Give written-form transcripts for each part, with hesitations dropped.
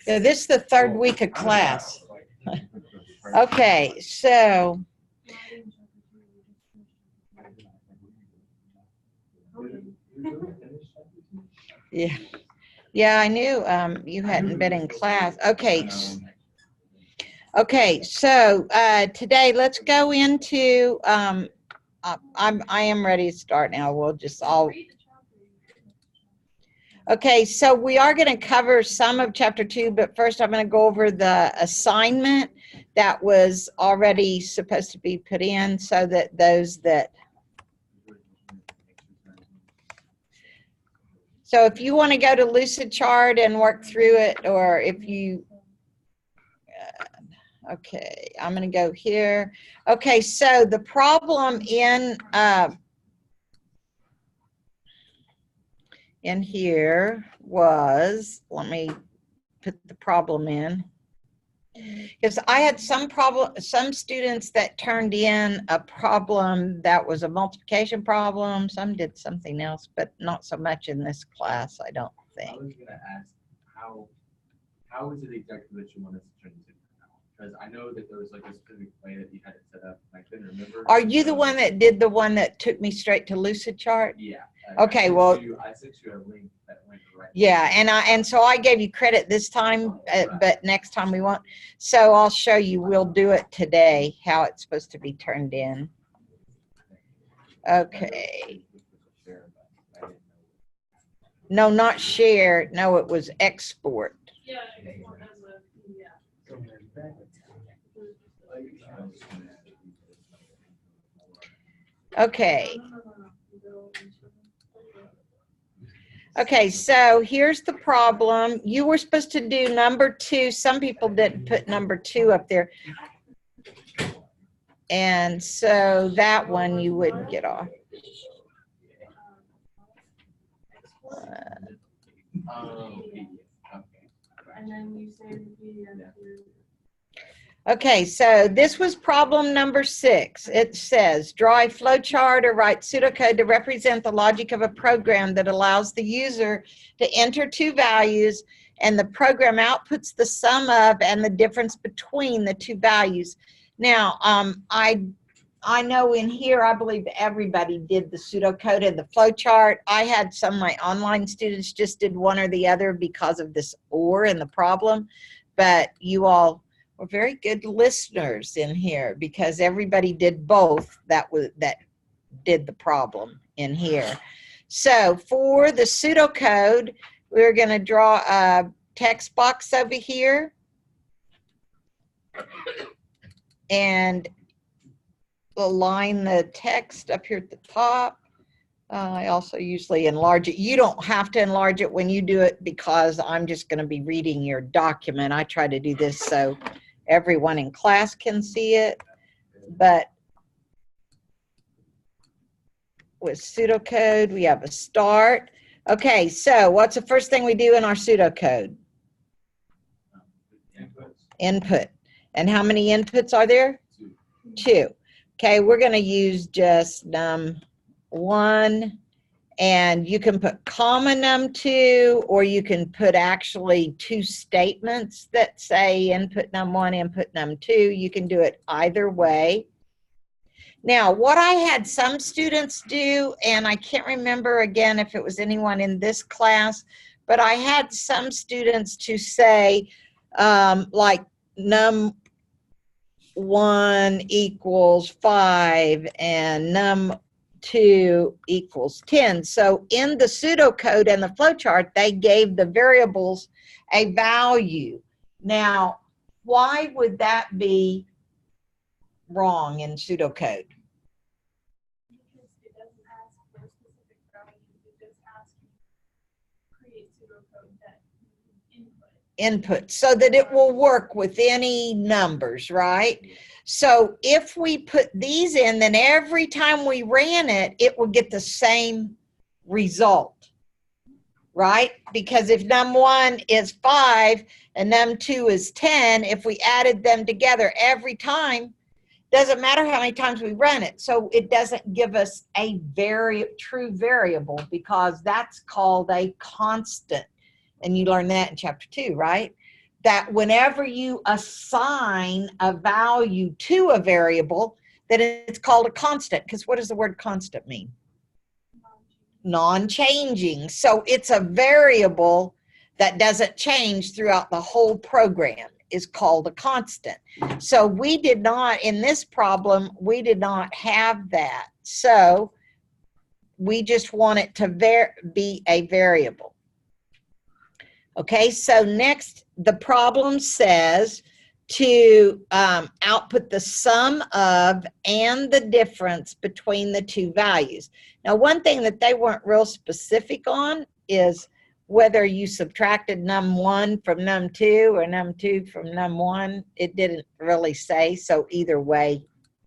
So this is the third week of class. Okay, so yeah. Yeah, I knew you hadn't been in class. Okay. Okay, so today let's go into I am ready to start now. We'll just all Okay, so we are going to cover some of chapter 2, but first I'm going to go over the assignment that was already supposed to be put in so that those that So if you want to go to Lucid Chart and work through it, or if you, okay, I'm going to go here. Okay, so the problem in here was, let me put the problem in. Because I had some students that turned in a problem that was a multiplication problem. Some did something else, but not so much in this class, I don't think. I was going to ask, how is it exactly that you want us to turn this into? Because I know that there was like a specific way that you had it set up, and I couldn't remember. Are you the one that did the one that took me straight to Lucid Chart? Yeah. Okay, I sent you a link that went right. Yeah, and so I gave you credit this time, but next time we won't. So I'll show you. We'll do it today, how it's supposed to be turned in. Okay. No, not share. No, it was export. Yeah. Okay. Okay, so here's the problem. You were supposed to do number 2. Some people didn't put number 2 up there. And so that one you wouldn't get off. Okay, so this was problem number 6. It says, draw a flowchart or write pseudocode to represent the logic of a program that allows the user to enter 2 values and the program outputs the sum of and the difference between the 2 values. Now, I know in here, I believe everybody did the pseudocode and the flowchart. I had some of my online students just did one or the other because of this or in the problem, but you all were very good listeners in here because everybody did both that did the problem in here. So for the pseudocode, we're going to draw a text box over here and align the text up here at the top. I also usually enlarge it. You don't have to enlarge it when you do it because I'm just going to be reading your document. I try to do this so everyone in class can see it, but with pseudocode, we have a start. Okay, so what's the first thing we do in our pseudocode? Input. And how many inputs are there? 2. Okay, we're going to use just num1, and you can put comma num2, or you can put actually 2 statements that say input num1, input num2. You can do it either way. Now, what I had some students do, and I can't remember again if it was anyone in this class, but I had some students to say like num1 equals 5 and num2 equals 10. So in the pseudocode and the flowchart, they gave the variables a value. Now, why would that be wrong in pseudocode? Because it doesn't ask for a specific value, it just asks you to create pseudocode that you can input so that it will work with any numbers, right? So if we put these in, then every time we ran it, it will get the same result, right? Because if num1 is 5 and num2 is 10, if we added them together every time, doesn't matter how many times we run it. So it doesn't give us a true variable, because that's called a constant. And you learned that in chapter 2, right? That whenever you assign a value to a variable, that it's called a constant. Because what does the word constant mean? Non-changing. So it's a variable that doesn't change throughout the whole program, is called a constant. So we did not, in this problem, we did not have that. So we just want it to be a variable. Okay, so next, the problem says to output the sum of and the difference between the two values. Now, one thing that they weren't real specific on is whether you subtracted num1 from num2 or num2 from num1. It didn't really say, so either way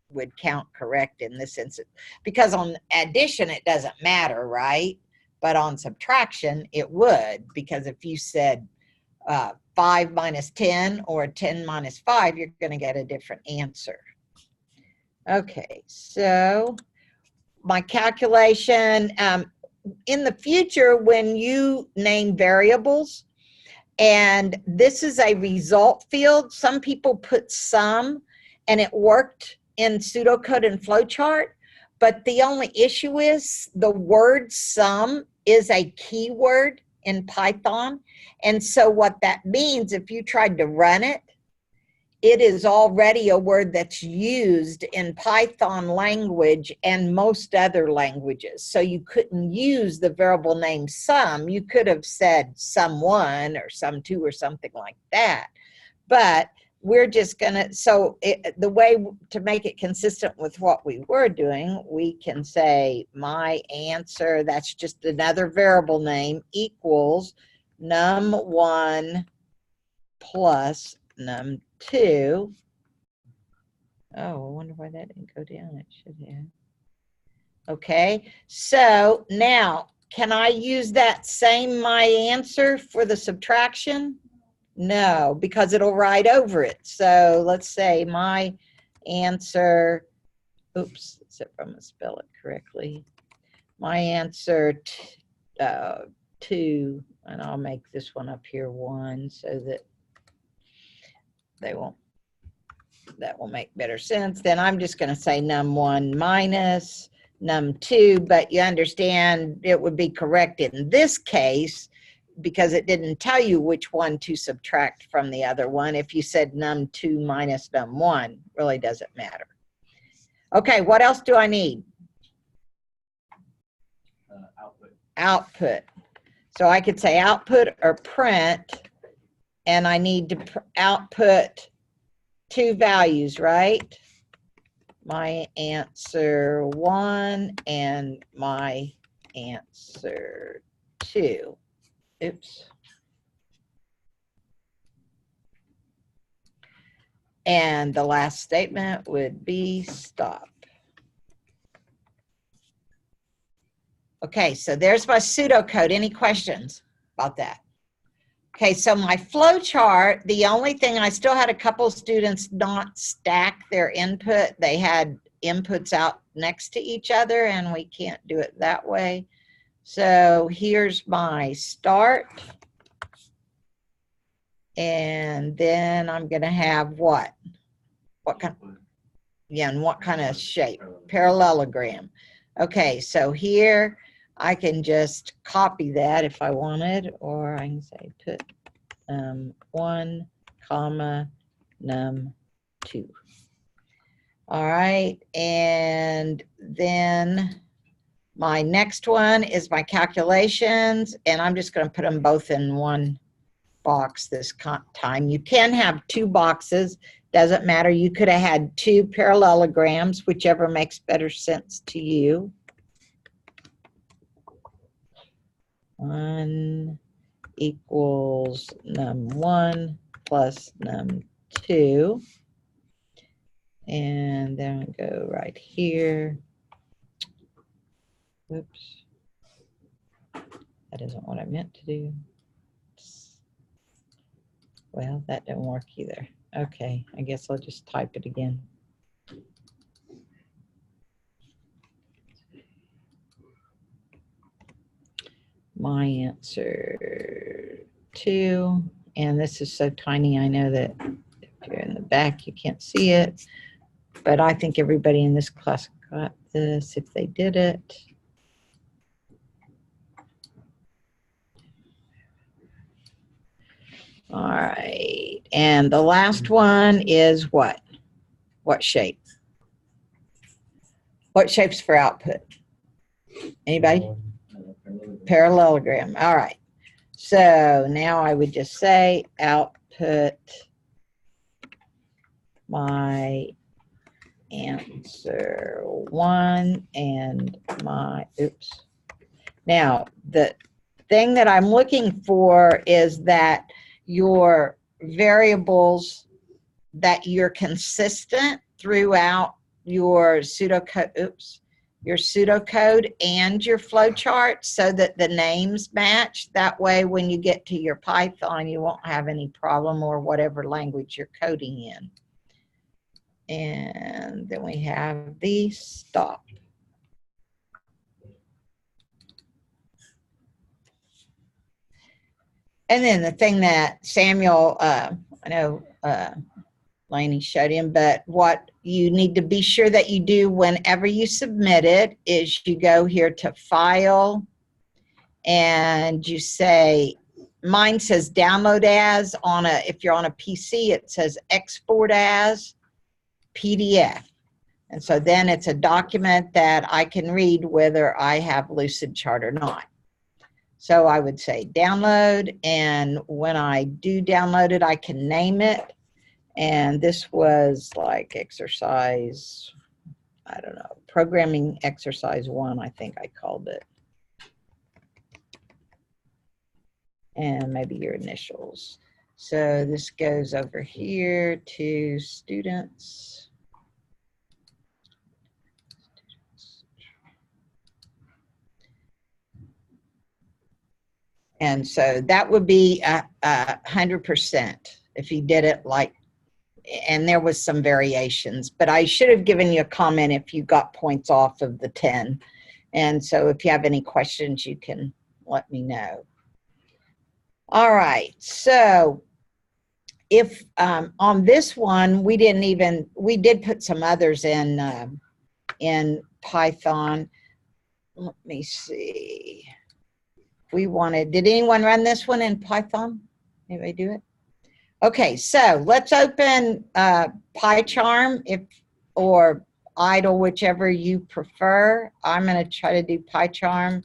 would count correct in this instance. Because on addition, it doesn't matter, right? But on subtraction, it would, because if you said 5 minus 10 or 10 minus 5, you're going to get a different answer. Okay, so my calculation, in the future, when you name variables, and this is a result field, some people put sum, and it worked in pseudocode and flowchart, but the only issue is the word sum is a keyword in Python. And so what that means, if you tried to run it, it is already a word that's used in Python language and most other languages. So you couldn't use the variable name sum. You could have said sum1 or sum2 or something like that. But we're just gonna, so the way to make it consistent with what we were doing, we can say my answer, that's just another variable name, equals num1 plus num2. Oh, I wonder why that didn't go down. It should have. Okay, so now can I use that same my answer for the subtraction? No, because it'll write over it. So let's say my answer, oops, if I'm going to spell it correctly. My answer 2, and I'll make this one up here 1 so that they won't, that will make better sense. Then I'm just going to say num1 minus num2, but you understand it would be correct in this case because it didn't tell you which one to subtract from the other one. If you said num2 minus num1, really doesn't matter. Okay, what else do I need? Output. Output. So I could say output or print, and I need to output 2 values, right? My answer 1 and my answer 2. Oops. And the last statement would be stop. Okay, so there's my pseudocode. Any questions about that? Okay, so my flow chart, the only thing, I still had a couple students not stack their input. They had inputs out next to each other, and we can't do it that way. So here's my start. And then I'm going to have what? What kind? Yeah, and what kind of shape? Parallelogram. Okay, so here I can just copy that if I wanted, or I can say put 1, comma, num2. All right, and then my next one is my calculations, and I'm just going to put them both in one box this time. You can have 2 boxes, doesn't matter. You could have had 2 parallelograms, whichever makes better sense to you. 1 equals num1 plus num2. And then go right here. Oops. That isn't what I meant to do. Well, that didn't work either. Okay, I guess I'll just type it again. my answer 2. And this is so tiny, I know that if you're in the back, you can't see it. But I think everybody in this class got this if they did it. All right. And the last one is what? What shape? What shapes for output? Anybody? Parallelogram. All right. So now I would just say output my answer 1 and my, oops. Now, the thing that I'm looking for is that your variables, that you're consistent throughout your pseudocode, oops, your pseudocode and your flowchart so that the names match. That way, when you get to your Python, you won't have any problem or whatever language you're coding in. And then we have the stop. And then the thing that Samuel, I know Lainey showed him, but what you need to be sure that you do whenever you submit it is you go here to File, and you say, mine says download as, on a, if you're on a PC, it says export as PDF. And so then it's a document that I can read whether I have Lucidchart or not. So I would say download, and when I do download it, I can name it. And this was like exercise, I don't know, programming exercise 1, I think I called it. And maybe your initials. So this goes over here to students. And so that would be 100% if you did it like, and there was some variations, but I should have given you a comment if you got points off of the 10. And so if you have any questions, you can let me know. All right, so if on this one, we did put some others in Python. Let me see. We wanted, did anyone run this one in Python? Anybody do it? Okay, so let's open PyCharm or idle, whichever you prefer. I'm going to try to do PyCharm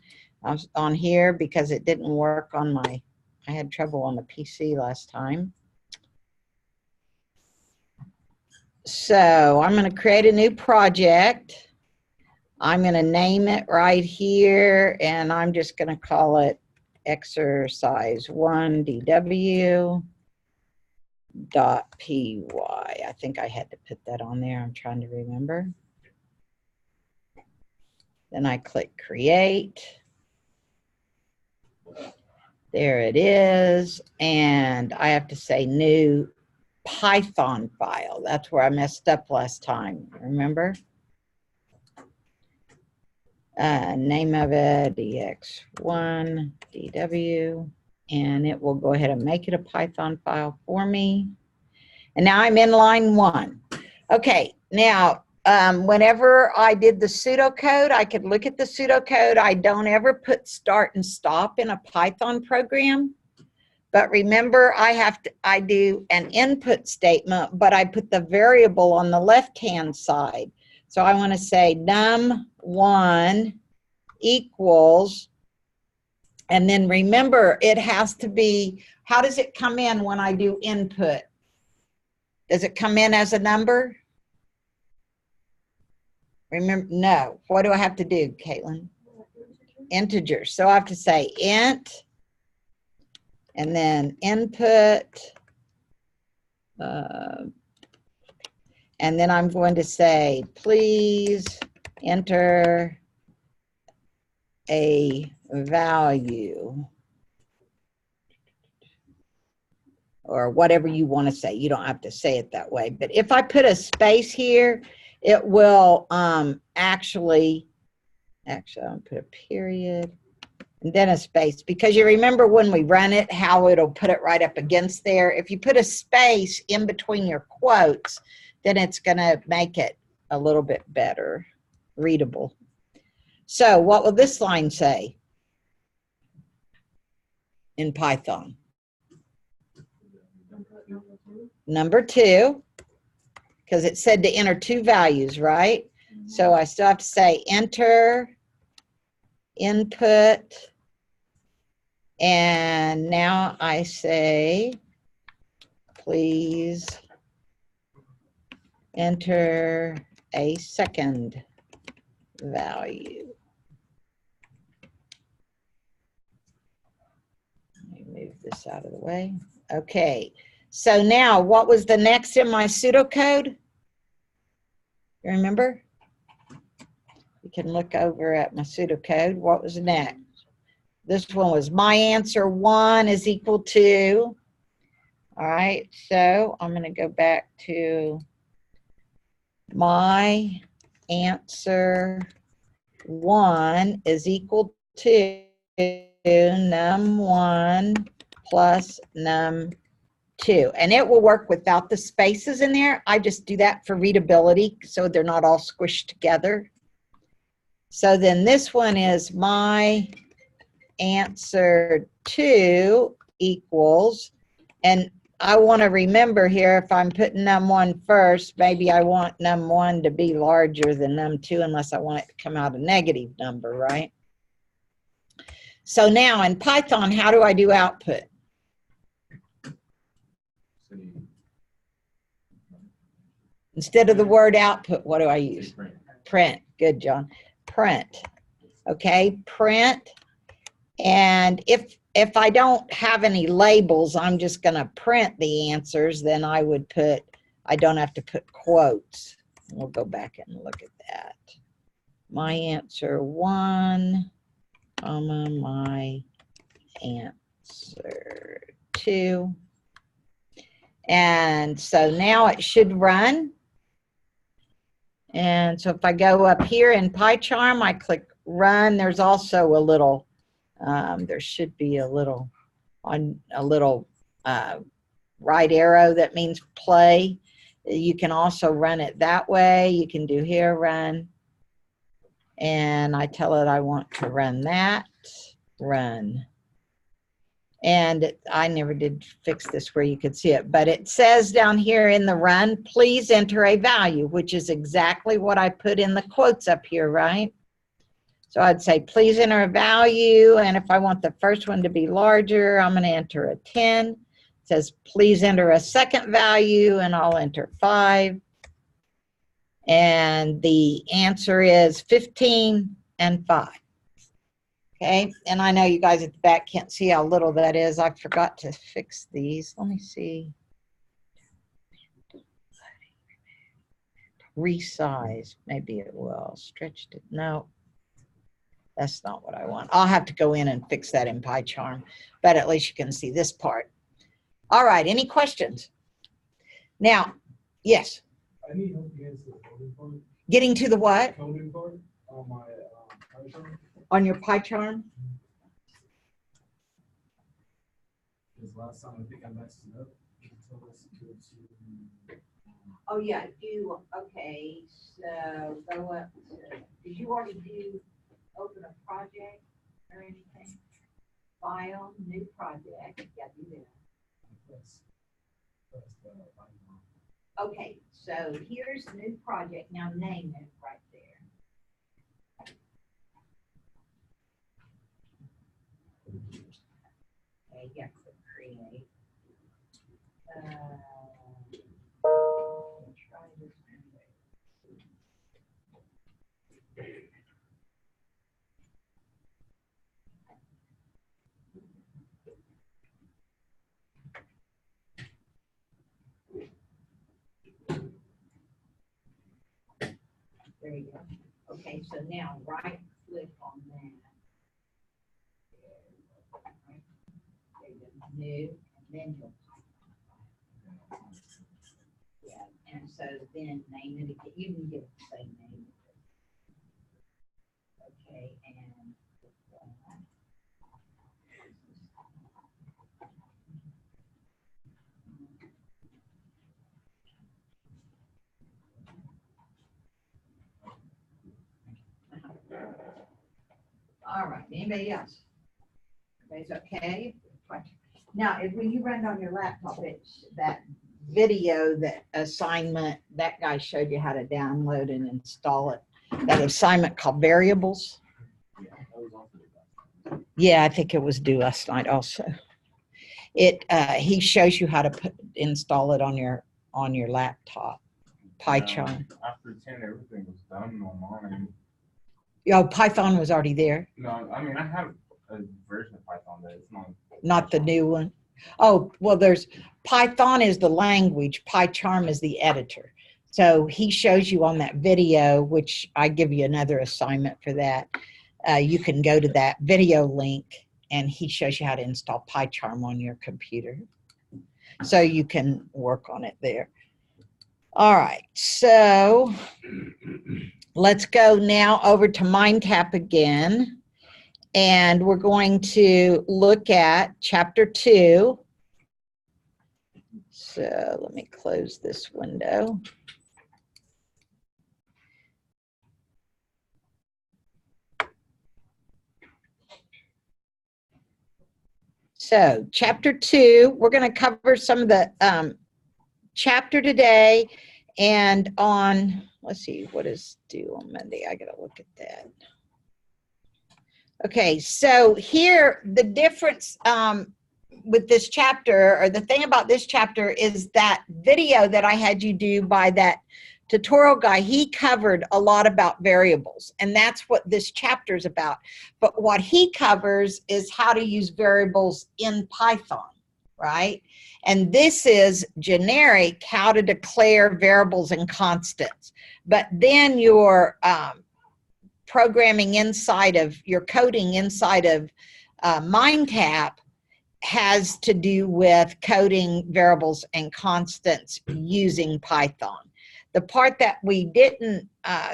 on here because it didn't work on my, I had trouble on the PC last time. So I'm going to create a new project. I'm going to name it right here, and I'm just going to call it exercise 1 DW .py. I think I had to put that on there. I'm trying to remember. Then I click create. There it is. And I have to say new Python file. That's where I messed up last time. Remember? Name of it, dx1 dw, and it will go ahead and make it a Python file for me. And now I'm in line 1. Okay, now whenever I did the pseudocode, I could look at the pseudocode. I don't ever put start and stop in a Python program. But remember, I do an input statement, but I put the variable on the left-hand side. So I want to say num1 equals, and then remember, it has to be, how does it come in when I do input? Does it come in as a number? Remember, no. What do I have to do, Caitlin? Integer. So I have to say int, and then input, and then I'm going to say, please enter a value, or whatever you want to say. You don't have to say it that way. But if I put a space here, it will actually I'll put a period. and then a space, because you remember when we run it, how it'll put it right up against there. If you put a space in between your quotes, then it's going to make it a little bit better readable. So what will this line say in Python? Number 2, because it said to enter 2 values, right? So I still have to say enter input, and now I say please enter a second value. Let me move this out of the way. Okay, so now what was the next in my pseudocode? You remember? You can look over at my pseudocode. What was next? This one was my answer 1 is equal to. All right, so I'm going to go back to my answer 1 is equal to num1 plus num2. And it will work without the spaces in there. I just do that for readability so they're not all squished together. So then this one is my answer 2 equals, and I want to remember here, if I'm putting num1 first, maybe I want num1 to be larger than num2 unless I want it to come out a negative number, right? So now in Python, how do I do output? Instead of the word output, what do I use? Print. Good, John. Print. Okay, print. And if I don't have any labels, I'm just going to print the answers, then I would put, I don't have to put quotes. We'll go back and look at that. My answer 1, comma, my answer 2. And so now it should run. And so if I go up here in PyCharm, I click run, there's also a little, there should be a little right arrow that means play. You can also run it that way. You can do here run. And I tell it I want to run that, run. And I never did fix this where you could see it, but it says down here in the run, please enter a value, which is exactly what I put in the quotes up here, right? So I'd say, please enter a value, and if I want the first one to be larger, I'm going to enter a 10. It says, please enter a second value, and I'll enter 5. And the answer is 15 and 5. Okay, and I know you guys at the back can't see how little that is. I forgot to fix these. Let me see. Resize. Maybe it will. Stretched it. No, that's not what I want. I'll have to go in and fix that in PyCharm, but at least you can see this part. All right, any questions? Now, yes? I need help against the coding part. Getting to the what? Coding part on my PyCharm. On your PyCharm? Because last time I think I messed it up. You told us to go to. Oh, yeah, do, okay, so go up to, did you already do open a project or anything? File, new project, yeah, do that. Okay, so here's new project, now name it right there. Okay, you have to create. Try this one. There you go. Okay, so now right click on that. There you go, new, and then you'll type. Yeah, and so then name it again. You can give it the same name. Okay, and Anybody else? Everybody's okay? Now, when you run it on your laptop, it's that video, that assignment, that guy showed you how to download and install it. That assignment called Variables. Yeah, that was also the best. Yeah, I think it was due last night also. He shows you how to install it on your laptop. Python. After 10, everything was done on mine. Oh, Python was already there, No, I mean, I have a version of Python that it's not the new one. Oh, well, there's Python is the language, PyCharm is the editor. So he shows you on that video, which I give you another assignment for that. You can go to that video link and he shows you how to install PyCharm on your computer. So you can work on it there. All right, so let's go now over to MindTap again. And we're going to look at chapter 2. So let me close this window. So chapter 2, we're going to cover some of the chapter today, and on, let's see, what is due on Monday? I got to look at that. Okay, so here the difference with this chapter, or the thing about this chapter, is that video that I had you do by that tutorial guy. He covered a lot about variables, and that's what this chapter is about. But what he covers is how to use variables in Python, right? And this is generic, how to declare variables and constants. But then your programming inside of, your coding inside of MindTap has to do with coding variables and constants using Python. The part that we didn't,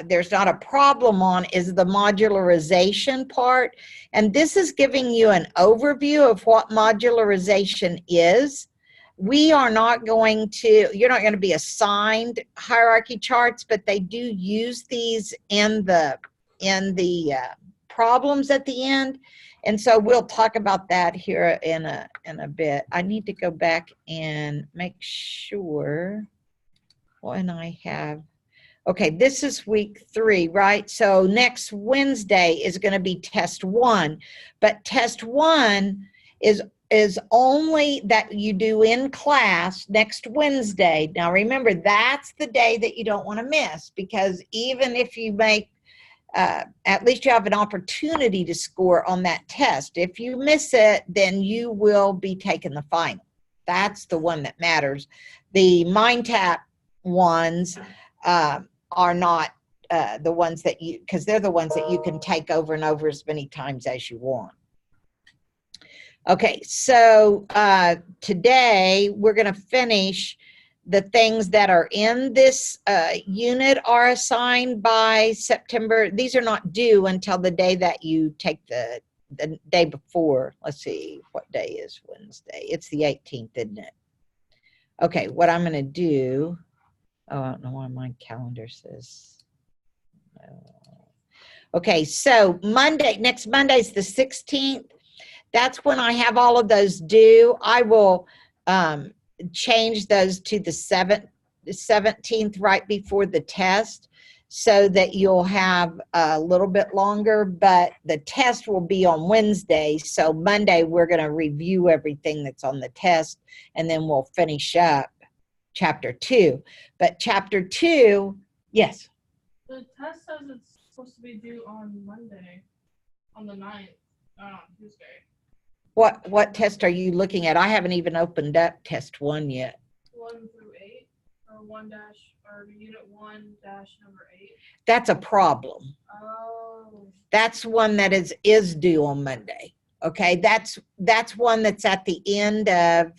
there's not a problem on, is the modularization part. And this is giving you an overview of what modularization is. We are not going to, you're not going to be assigned hierarchy charts, but they do use these in the problems at the end. And so we'll talk about that here in a bit. I need to go back and make sure when I have, okay, this is week 3, right? So next Wednesday is going to be test 1, but test 1 is only that you do in class next Wednesday. Now remember, that's the day that you don't want to miss, because even if you make, at least you have an opportunity to score on that test. If you miss it, then you will be taking the final. That's the one that matters. The MindTap ones are not the ones that you, because they're the ones that you can take over and over as many times as you want. Okay, so today we're going to finish the things that are in this unit are assigned by September. These are not due until the day that you take the day before. Let's see, what day is Wednesday? It's the 18th, isn't it? Okay, what I'm going to do, oh, I don't know why my calendar says no. Okay, so Monday, next Monday is the 16th. That's when I have all of those due. I will change those to the 17th, right before the test, so that you'll have a little bit longer, but the test will be on Wednesday. So Monday, we're going to review everything that's on the test, and then we'll finish up chapter 2. But chapter 2, yes? The test says it's supposed to be due on Monday, on the 9th, Tuesday. What test are you looking at? I haven't even opened up test 1 yet. 1 through 8, or 1 dash, or unit 1 dash number 8. That's a problem. Oh. That's one that is due on Monday. Okay, that's one that's at the end of,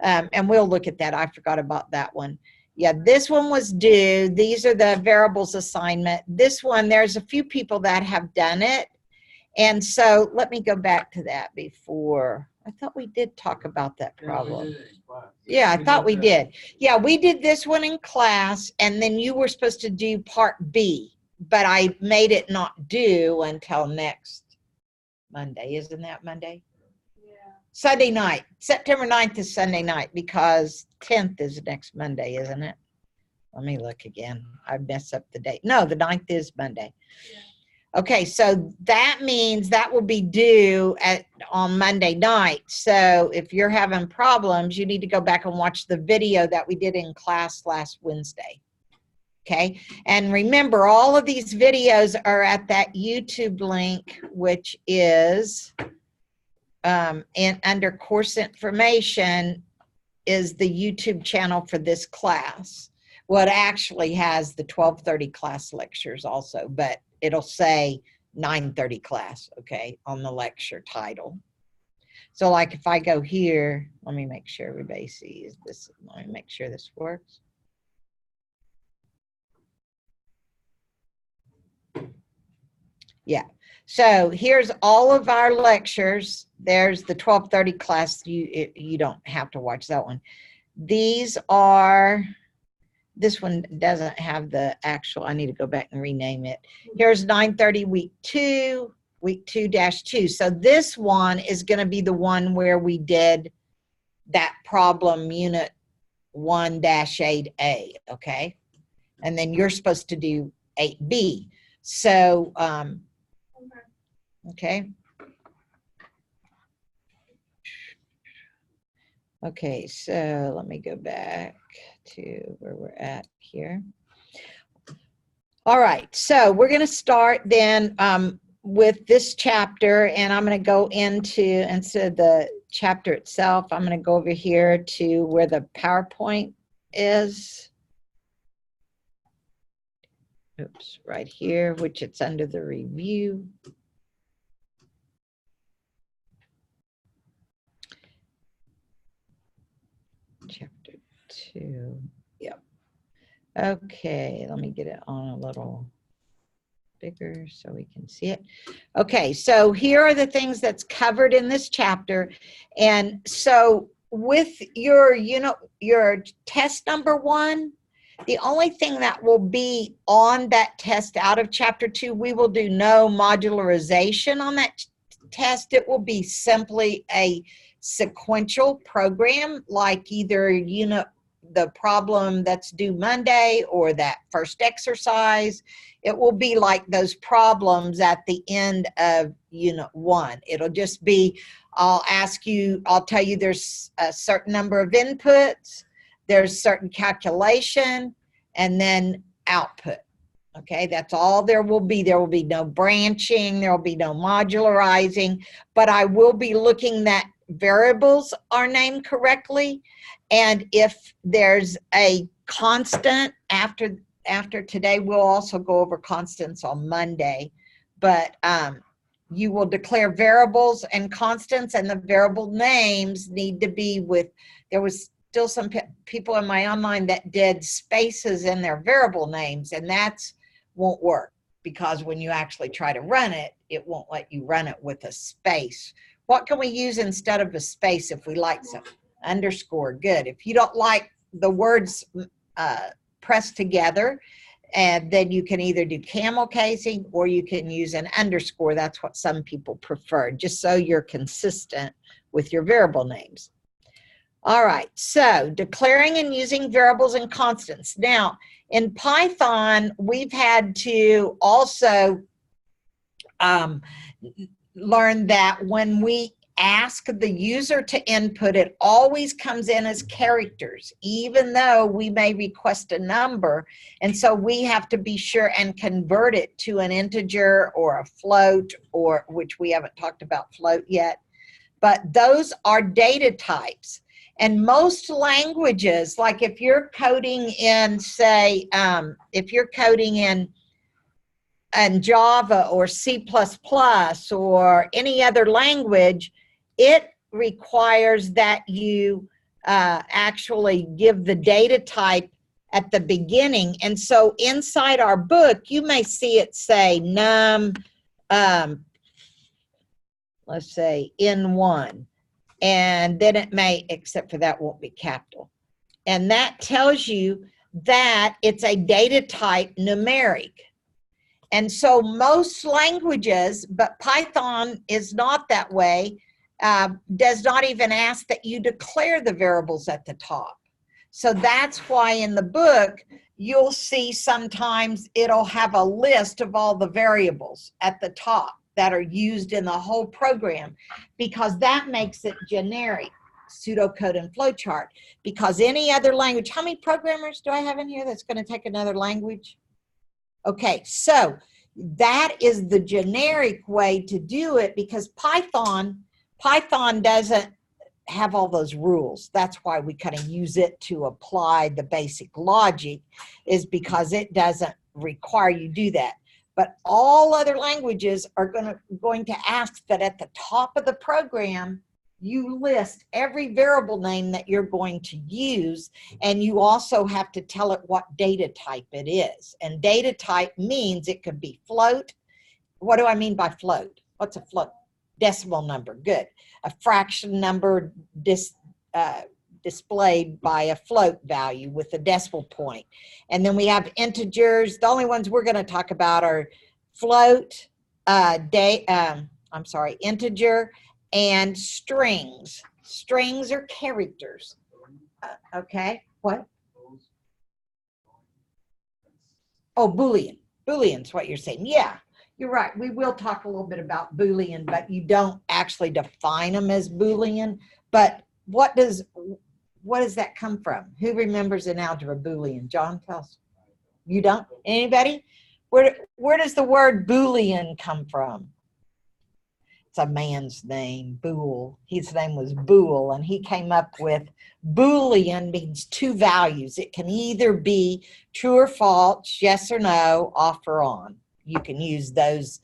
and we'll look at that. I forgot about that one. Yeah, this one was due. These are the variables assignment. This one, there's a few people that have done it. And so let me go back to that before. I thought we did talk about that problem. Yeah, I thought we did. Yeah, we did this one in class, and then you were supposed to do part B, but I made it not due until next Monday. Isn't that Monday? Yeah. Sunday night. September 9th is Sunday night because 10th is next Monday, isn't it? Let me look again. I messed up the date. No, the 9th is Monday. Yeah. Okay, so that means that will be due on Monday night. So if you're having problems, you need to go back and watch the video that we did in class last Wednesday. Okay, and remember, all of these videos are at that YouTube link, which is under course information is the YouTube channel for this class. Well, it actually has the 12:30 class lectures also, but it'll say 9:30 class, okay, on the lecture title. So like if I go here, let me make sure everybody sees this. Let me make sure this works. Yeah, so here's all of our lectures. There's the 12:30 class. You don't have to watch that one. These are, this one doesn't have the actual, I need to go back and rename it. Here's 9:30 week 2, week 2-2. So this one is going to be the one where we did that problem unit 1-8A, okay? And then you're supposed to do 8B. So, okay. Okay, so let me go back to where we're at here. All right, so we're going to start then with this chapter, and I'm going to go into, instead of the chapter itself, I'm going to go over here to where the PowerPoint is. Oops, right here, which it's under the review. Chapter 2, yep. Okay, let me get it on a little bigger so we can see it. Okay, so here are the things that's covered in this chapter. And so with your, your test number 1, the only thing that will be on that test out of chapter 2, we will do no modularization on that test. It will be simply a sequential program, like either the problem that's due Monday or that first exercise. It will be like those problems at the end of unit 1. It'll just be, I'll tell you there's a certain number of inputs, there's certain calculation, and then output. Okay, that's all there will be. There will be no branching, there will be no modularizing, but I will be looking that variables are named correctly. And if there's a constant after today, we'll also go over constants on Monday, but you will declare variables and constants, and the variable names need to be with, there was still some people in my online that did spaces in their variable names, and that's won't work, because when you actually try to run it, it won't let you run it with a space. What can we use instead of a space if we like some? Underscore, good. If you don't like the words pressed together, and then you can either do camel casing or you can use an underscore. That's what some people prefer, just so you're consistent with your variable names. All right, so declaring and using variables and constants. Now, in Python, we've had to also learn that when we ask the user to input, it always comes in as characters, even though we may request a number. And so we have to be sure and convert it to an integer or a float, or which we haven't talked about float yet. But those are data types. And most languages, like if you're coding in, say, if you're coding in Java or C++ or any other language, it requires that you actually give the data type at the beginning. And so inside our book, you may see it say num, let's say N1. And then it may, except for that won't be capital. And that tells you that it's a data type numeric. And so most languages, but Python is not that way, does not even ask that you declare the variables at the top. So that's why in the book, you'll see sometimes it'll have a list of all the variables at the top that are used in the whole program, because that makes it generic, pseudocode and flowchart. Because any other language, how many programmers do I have in here that's going to take another language? Okay, so that is the generic way to do it, because Python doesn't have all those rules. That's why we kind of use it to apply the basic logic, is because it doesn't require you do that. But all other languages are going to ask that at the top of the program, you list every variable name that you're going to use, and you also have to tell it what data type it is. And data type means it could be float. What do I mean by float? What's a float? Decimal number, good. A fraction number displayed by a float value with a decimal point. And then we have integers. The only ones we're going to talk about are float, integer, and strings. Strings are characters. Okay, what? Oh, Boolean. Boolean's what you're saying. Yeah, you're right. We will talk a little bit about Boolean, but you don't actually define them as Boolean. But what does that come from? Who remembers an algebra Boolean? John, tell us. You don't? Anybody? Where does the word Boolean come from? It's a man's name, Boole. His name was Boole, and he came up with Boolean means two values. It can either be true or false, yes or no, off or on. You can use those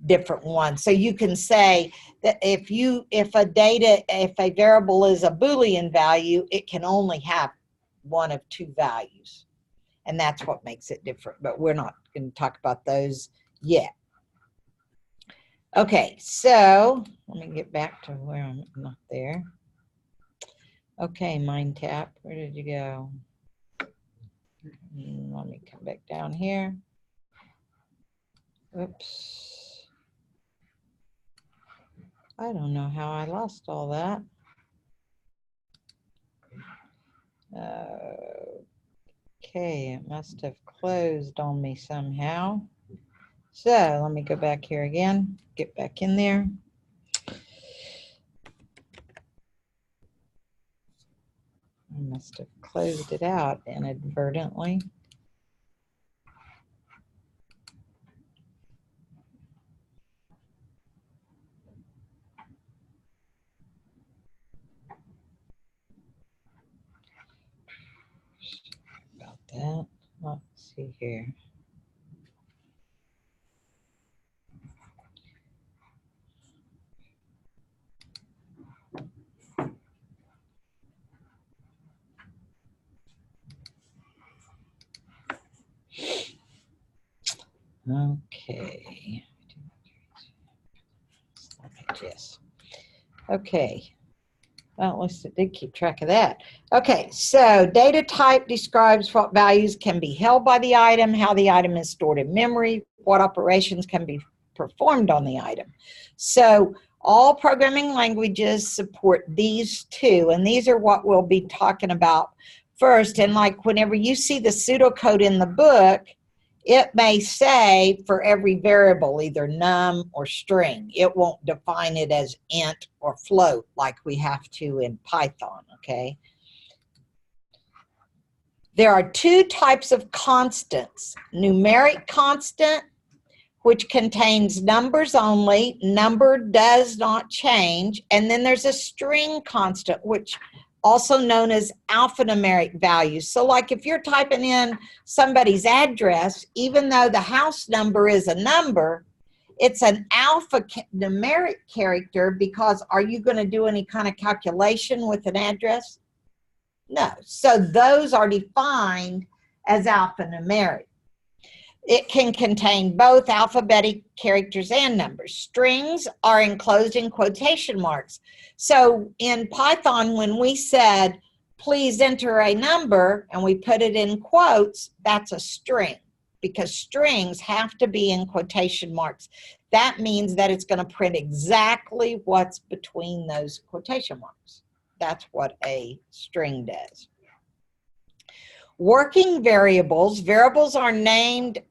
different ones. So you can say that if a variable is a Boolean value, it can only have one of two values. And that's what makes it different, but we're not going to talk about those yet. Okay, so let me get back to where I'm not there. Okay, MindTap, where did you go? Let me come back down here. Oops. I don't know how I lost all that. Okay, it must have closed on me somehow. So let me go back here again, get back in there. I must have closed it out inadvertently. About that. Let's see here. Okay. Yes. Okay. Well, at least it did keep track of that. Okay, so data type describes what values can be held by the item, how the item is stored in memory, what operations can be performed on the item. So all programming languages support these two, and these are what we'll be talking about first. And like whenever you see the pseudocode in the book, it may say for every variable, either num or string. It won't define it as int or float like we have to in Python, okay? There are two types of constants. Numeric constant, which contains numbers only. Number does not change. And then there's a string constant, which also known as alphanumeric values. So like if you're typing in somebody's address, even though the house number is a number, it's an alphanumeric character, because are you going to do any kind of calculation with an address? No. So those are defined as alphanumeric. It can contain both alphabetic characters and numbers. Strings are enclosed in quotation marks. So in Python, when we said, please enter a number, and we put it in quotes, that's a string, because strings have to be in quotation marks. That means that it's going to print exactly what's between those quotation marks. That's what a string does. Working variables. Variables are named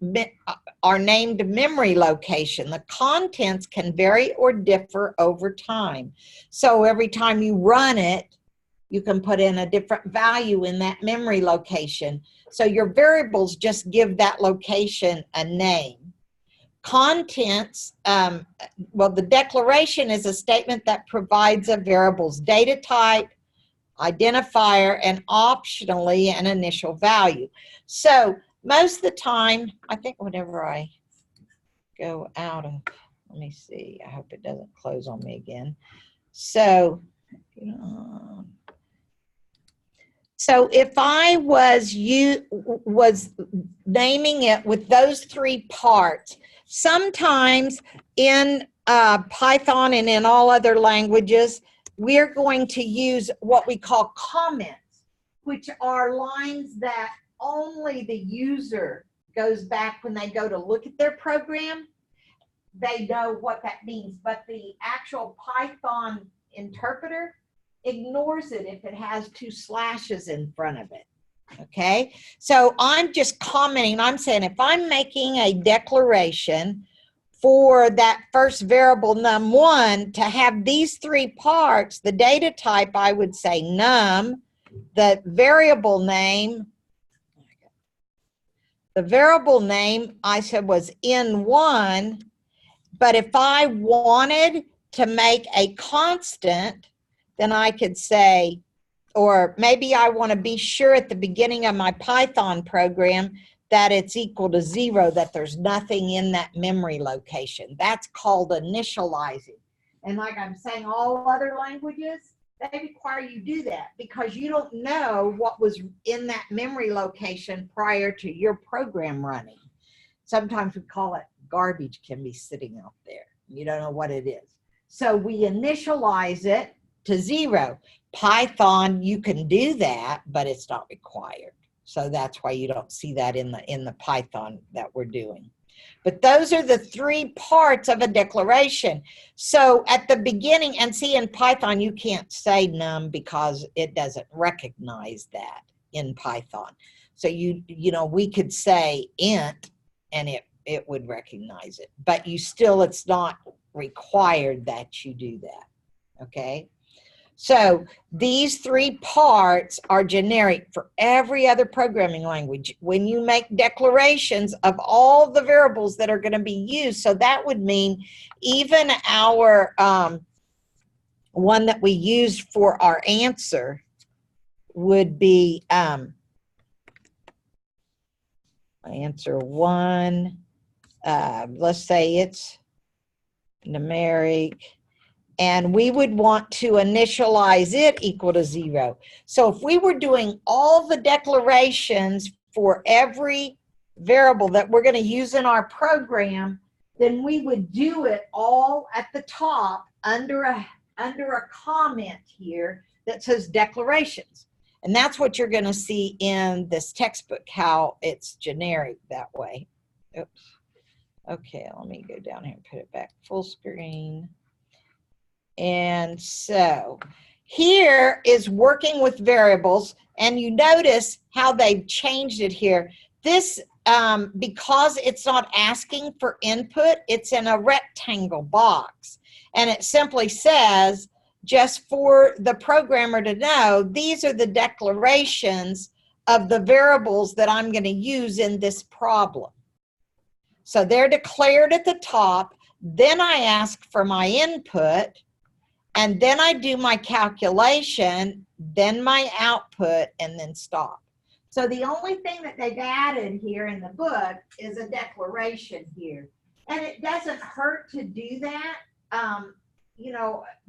memory location. The contents can vary or differ over time. So every time you run it, you can put in a different value in that memory location. So your variables just give that location a name. Contents, well, the declaration is a statement that provides a variable's data type, identifier, and optionally an initial value. So most of the time, I think whenever I go out of, let me see, I hope it doesn't close on me again. So, so if I was naming it with those three parts, sometimes in Python and in all other languages, we're going to use what we call comments, which are lines that only the user goes back when they go to look at their program. They know what that means, but the actual Python interpreter ignores it if it has two slashes in front of it. Okay, so I'm just commenting. I'm saying if I'm making a declaration for that first variable num1 to have these three parts, the data type, I would say num, the variable name I said was n1, but if I wanted to make a constant, then I could say, or maybe I want to be sure at the beginning of my Python program that it's equal to 0, that there's nothing in that memory location. That's called initializing. And like I'm saying, all other languages, they require you do that because you don't know what was in that memory location prior to your program running. Sometimes we call it garbage can be sitting out there. You don't know what it is. So we initialize it to 0. Python, you can do that, but it's not required. So that's why you don't see that in the Python that we're doing. But those are the three parts of a declaration. So at the beginning, and see in Python, you can't say num because it doesn't recognize that in Python. So we could say int and it would recognize it, but it's not required that you do that. Okay. So these three parts are generic for every other programming language. When you make declarations of all the variables that are going to be used, so that would mean even our one that we used for our answer would be answer 1. Let's say it's numeric. And we would want to initialize it equal to 0. So if we were doing all the declarations for every variable that we're going to use in our program, then we would do it all at the top under a comment here that says declarations. And that's what you're going to see in this textbook, how it's generic that way. Oops. Okay, let me go down here and put it back full screen. And so here is working with variables, and you notice how they've changed it here. This, because it's not asking for input, it's in a rectangle box. And it simply says, just for the programmer to know, these are the declarations of the variables that I'm going to use in this problem. So they're declared at the top, then I ask for my input, and then I do my calculation, then my output, and then stop. So the only thing that they've added here in the book is a declaration here. And it doesn't hurt to do that,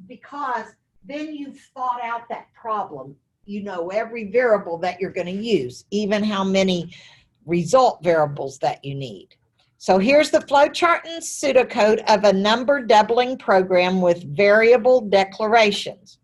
because then you've thought out that problem. You know every variable that you're going to use, even how many result variables that you need. So here's the flowchart and pseudocode of a number doubling program with variable declarations.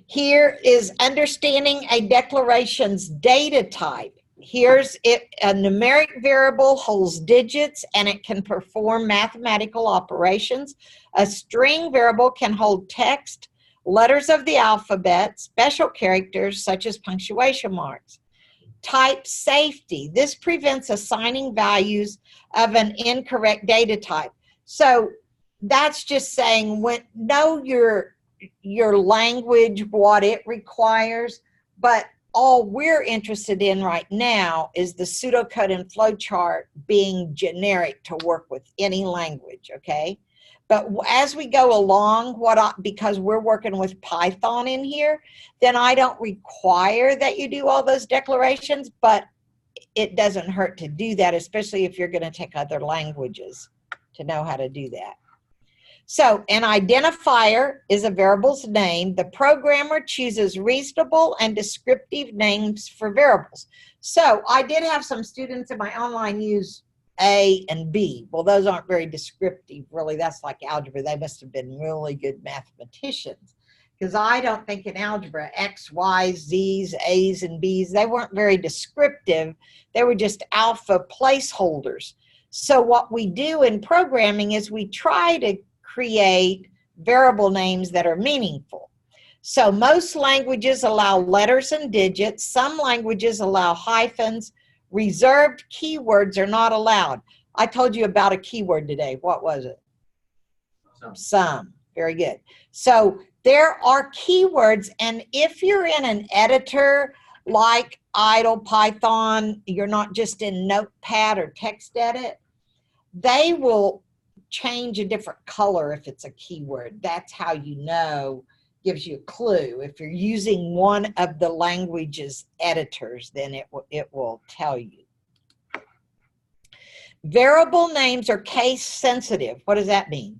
Here is understanding a declaration's data type. Here's it. A numeric variable holds digits and it can perform mathematical operations. A string variable can hold text, letters of the alphabet, special characters such as punctuation marks. Type safety. This prevents assigning values of an incorrect data type. So that's just saying know your language, what it requires, but all we're interested in right now is the pseudocode and flowchart being generic to work with any language, okay? But as we go along, because we're working with Python in here, then I don't require that you do all those declarations, but it doesn't hurt to do that, especially if you're going to take other languages to know how to do that. So an identifier is a variable's name. The programmer chooses reasonable and descriptive names for variables. So I did have some students in my online use A and B. Well, those aren't very descriptive, really. That's like algebra. They must have been really good mathematicians. Because I don't think in algebra, X, Y, Z's, A's, and B's, they weren't very descriptive. They were just alpha placeholders. So what we do in programming is we try to create variable names that are meaningful. So most languages allow letters and digits. Some languages allow hyphens. Reserved keywords are not allowed. I told you about a keyword today. What was it? Some. Very good. So there are keywords, and if you're in an editor like Idle, Python, you're not just in Notepad or TextEdit, they will change a different color if it's a keyword. That's how you know, gives you a clue. If you're using one of the language's editors, then it will tell you. Variable names are case sensitive. What does that mean?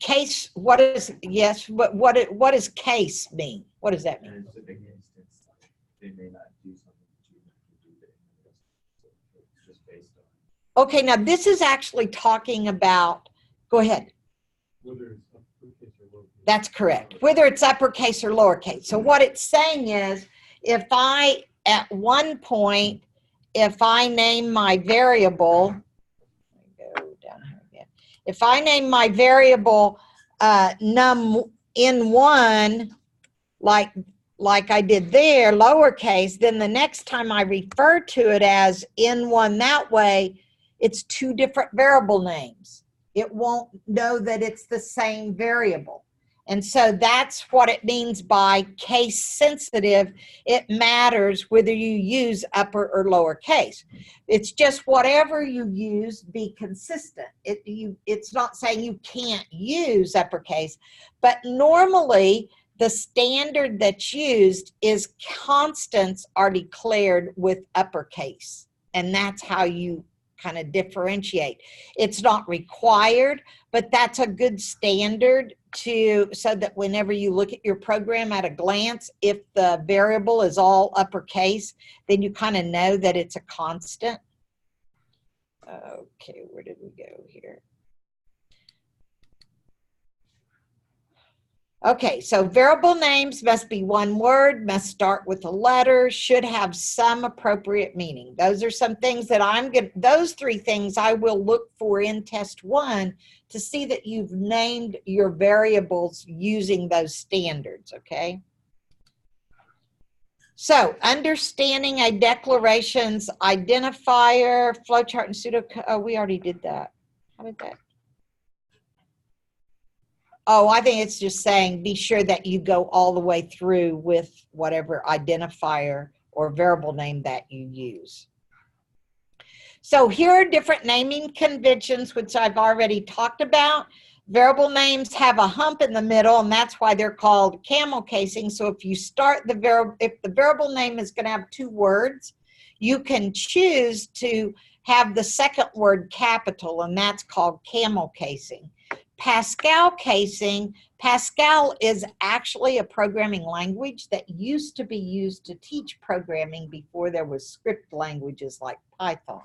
Case, what is, yes, what does case mean? What does that mean? And it's a big instance, like, they may not do something that you want to do that it's just based on. Okay, now this is actually talking about, go ahead. Whether it's uppercase or lowercase. That's correct. Whether it's uppercase or lowercase. So what it's saying is, if I, at one point, if I name my variable, go down here again. If I name my variable num_in_1, like I did there, lowercase, then the next time I refer to it as in_1 that way, it's two different variable names. It won't know that it's the same variable. And so that's what it means by case sensitive. It matters whether you use upper or lower case. It's just whatever you use, be consistent. It's not saying you can't use uppercase, but normally the standard that's used is constants are declared with uppercase. And that's how you kind of differentiate. It's not required, but that's a good standard so that whenever you look at your program at a glance, if the variable is all uppercase, then you kind of know that it's a constant. Okay, where did we go here? Okay, so variable names must be one word, must start with a letter, should have some appropriate meaning. Those are some things that those three things I will look for in test 1 to see that you've named your variables using those standards, okay? So, understanding a declaration's identifier, flowchart, and pseudocode. Oh, we already did that. How did that? Oh, I think it's just saying be sure that you go all the way through with whatever identifier or variable name that you use. So here are different naming conventions, which I've already talked about. Variable names have a hump in the middle, and that's why they're called camel casing. So if you start if the variable name is going to have 2 words, you can choose to have the second word capital, and that's called camel casing. Pascal casing, Pascal is actually a programming language that used to be used to teach programming before there was script languages like Python.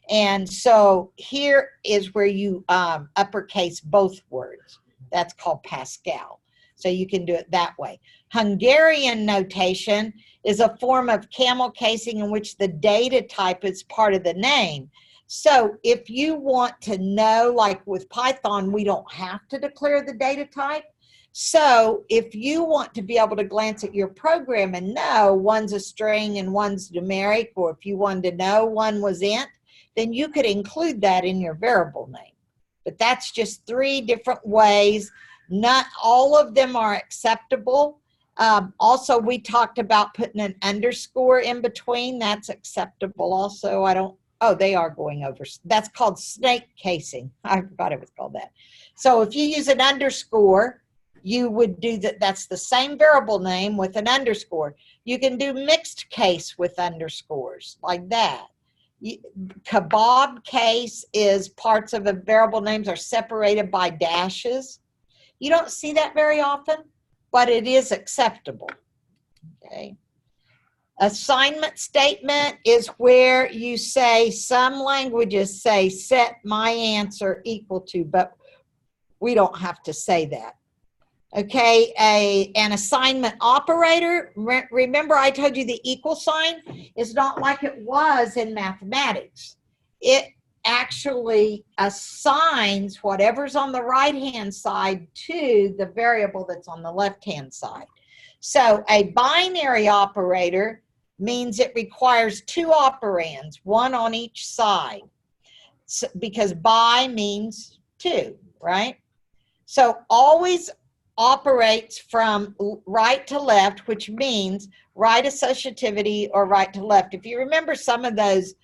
And so here is where you uppercase both words. That's called Pascal. So you can do it that way. Hungarian notation is a form of camel casing in which the data type is part of the name. So if you want to know, like with Python, we don't have to declare the data type. So if you want to be able to glance at your program and know one's a string and one's numeric, or if you wanted to know one was int, then you could include that in your variable name. But that's just 3 different ways. Not all of them are acceptable. Also, we talked about putting an underscore in between. That's acceptable also. Oh, they are going over. That's called snake casing. I forgot it was called that. So if you use an underscore, you would do that. That's the same variable name with an underscore. You can do mixed case with underscores like that. Kebab case is parts of a variable names are separated by dashes. You don't see that very often, but it is acceptable. Okay. Assignment statement is where you say, some languages say set my answer equal to, but we don't have to say that. Okay, an assignment operator, remember I told you the equal sign is not like it was in mathematics. It actually assigns whatever's on the right-hand side to the variable that's on the left-hand side. So a binary operator means it requires 2 operands, 1 on each side, so, because bi means 2, right? So always operates from right to left, which means right associativity or right to left. If you remember some of those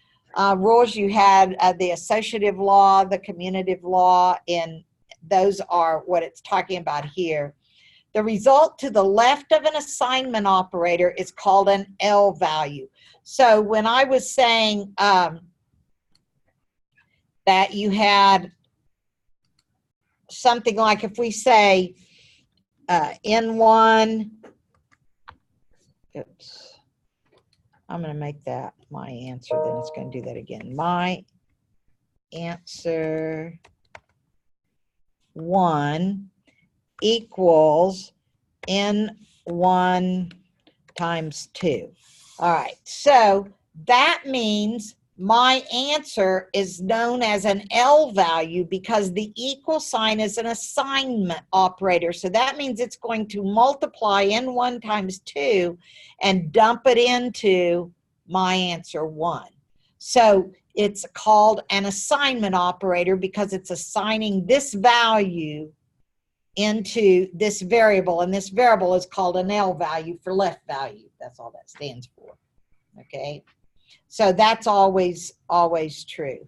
rules you had, the associative law, the commutative law, and those are what it's talking about here. The result to the left of an assignment operator is called an L value. So when I was saying that you had something like, if we say N1, oops, I'm going to make that my answer, then it's going to do that again. My answer 1 equals N1 times 2. All right, so that means my answer is known as an L value because the equal sign is an assignment operator. So that means it's going to multiply N1 times 2 and dump it into my answer 1. So it's called an assignment operator because it's assigning this value into this variable, and this variable is called an L value for left value. That's all that stands for. Okay, so that's always true.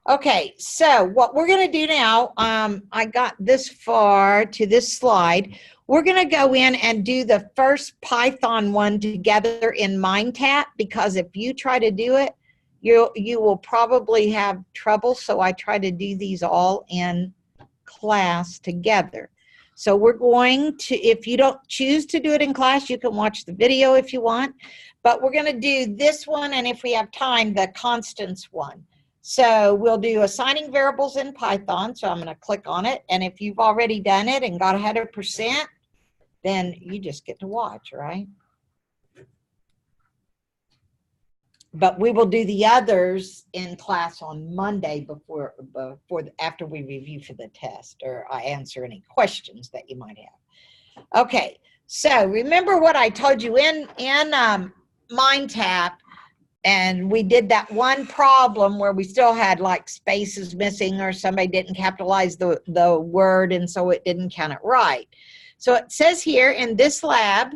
Okay, so what we're going to do now, I got this far to this slide. We're going to go in and do the first Python one together in MindTap, because if you try to do it, you will probably have trouble. So I try to do these all in class together. So we're going to, if you don't choose to do it in class, you can watch the video if you want, but we're going to do this one, and if we have time, the constants one. So we'll do assigning variables in Python. So I'm going to click on it, and if you've already done it and got 100%, then you just get to watch, right? But we will do the others in class on Monday after we review for the test, or I answer any questions that you might have. Okay, so remember what I told you in MindTap, and we did that one problem where we still had like spaces missing, or somebody didn't capitalize the word, and so it didn't count it right. So it says here in this lab,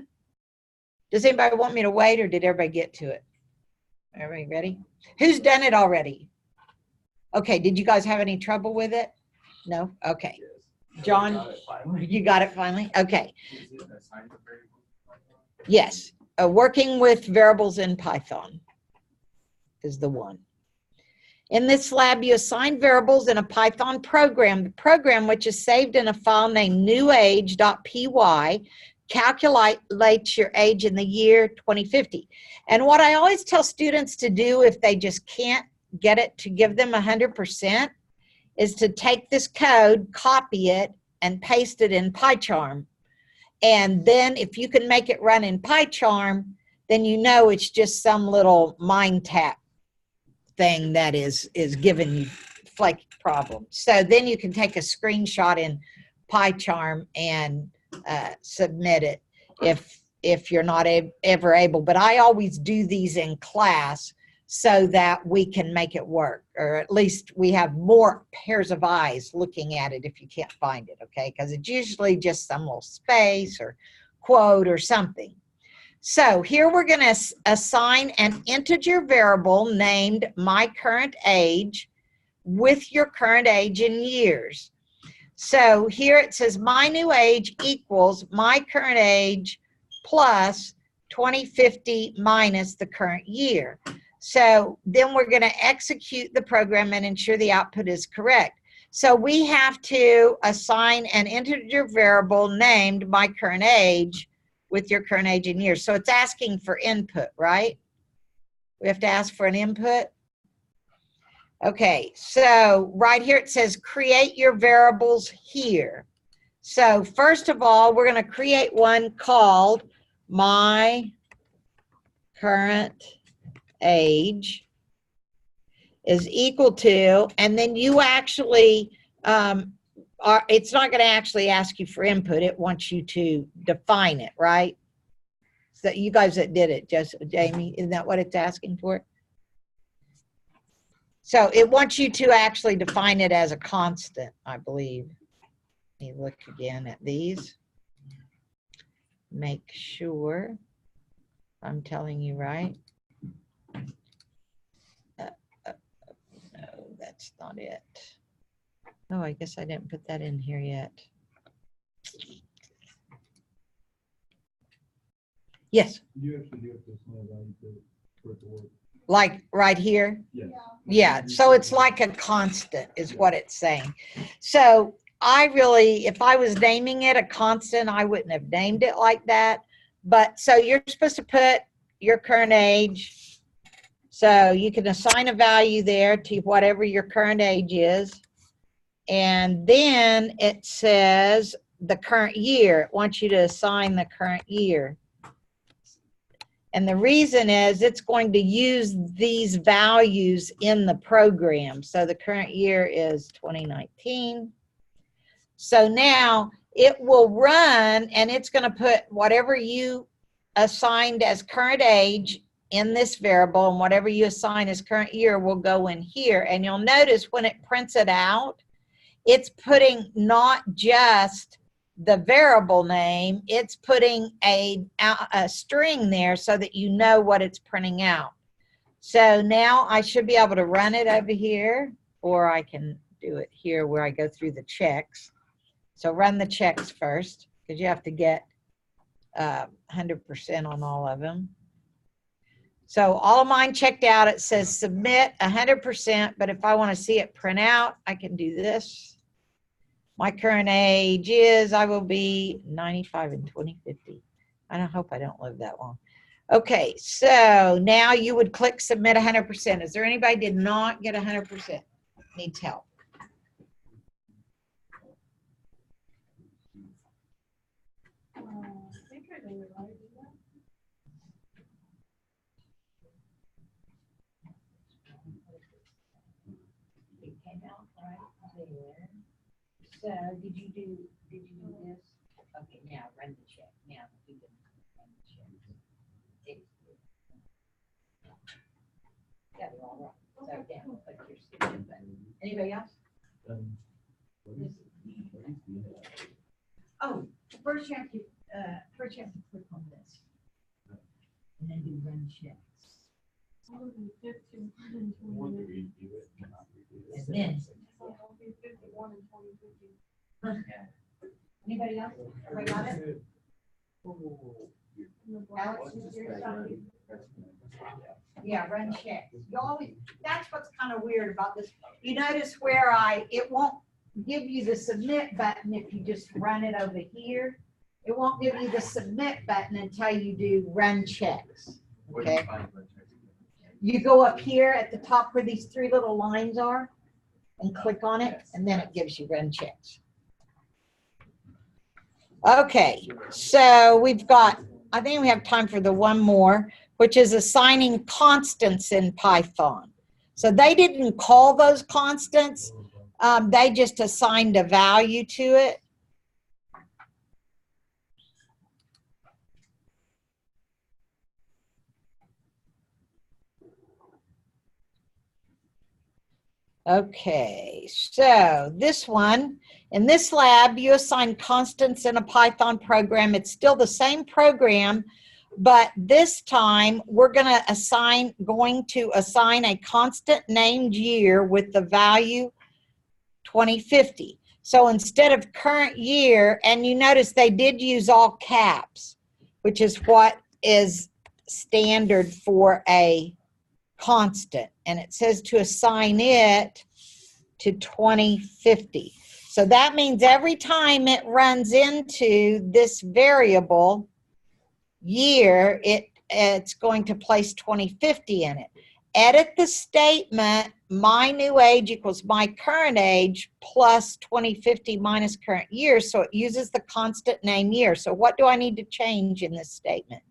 does anybody want me to wait, or did everybody get to it? Everybody ready? Who's done it already? Okay, did you guys have any trouble with it? No? Okay. John, you got it finally? Okay. Yes, working with variables in Python is the one. In this lab, you assign variables in a Python program. The program, which is saved in a file named newage.py, calculates your age in the year 2050. And what I always tell students to do if they just can't get it to give them 100% is to take this code, copy it, and paste it in PyCharm. And then if you can make it run in PyCharm, then you know it's just some little mind tap thing that is giving you flaky problems. So then you can take a screenshot in PyCharm and submit it if you're not ever able. But I always do these in class so that we can make it work, or at least we have more pairs of eyes looking at it if you can't find it, okay? Because it's usually just some little space or quote or something. So here we're going to assign an integer variable named my current age with your current age in years. So here it says my new age equals my current age plus 2050 minus the current year. So then we're going to execute the program and ensure the output is correct. So we have to assign an integer variable named my current age with your current age in years. So it's asking for input, right? We have to ask for an input. Okay, so right here it says create your variables here. So first of all, we're going to create one called my current age is equal to, and then you actually, it's not going to actually ask you for input. It wants you to define it, right? So you guys that did it, just Jamie, isn't that what it's asking for? So it wants you to actually define it as a constant, I believe. Let me look again at these. Make sure I'm telling you right. No, that's not it. Oh, I guess I didn't put that in here yet. Yes. You actually have to assign a value for it to work. Like right here? Yeah. Yeah, so it's like a constant is what it's saying. So I really, if I was naming it a constant, I wouldn't have named it like that. But so you're supposed to put your current age. So you can assign a value there to whatever your current age is. And then it says the current year. It wants you to assign the current year. And the reason is it's going to use these values in the program. So the current year is 2019. So now it will run and it's going to put whatever you assigned as current age in this variable, and whatever you assign as current year will go in here. And you'll notice when it prints it out, it's putting not just the variable name, it's putting a string there so that you know what it's printing out. So now I should be able to run it over here, or I can do it here where I go through the checks. So run the checks first, because you have to get 100% on all of them. So all of mine checked out. It says submit 100%, but if I want to see it print out, I can do this. My current age is, I will be 95 in 2050. I hope I don't live that long. Okay, so now you would click submit 100%. Is there anybody did not get 100%? Needs help? I think I did it right. It came out right there. So did you do this? Okay, now run the check. Now you can run the check. Got it all right. So down, click your submit button. Anybody else? Oh, first you have to click on this. And then do run checks. I'll be 51 and 2050. And then, I'll be 51 and 2050. anybody else? Everybody got it? Alex, is yours something? Yeah, run checks. You always, that's what's kind of weird about this. You notice where it won't give you the submit button if you just run it over here. It won't give you the submit button until you do run checks. Okay. You go up here at the top where these three little lines are and click on it, and then it gives you run checks. Okay, so we've got, I think we have time for the one more, which is assigning constants in Python. So they didn't call those constants, they just assigned a value to it. Okay, so this one, in this lab, you assign constants in a Python program. It's still the same program, but this time we're going to assign a constant named year with the value 2050. So instead of current year, and you notice they did use all caps, which is what is standard for a constant, and it says to assign it to 2050. So that means every time it runs into this variable year, it's going to place 2050 in it. Edit the statement, my new age equals my current age plus 2050 minus current year, so it uses the constant name year. So what do I need to change in this statement?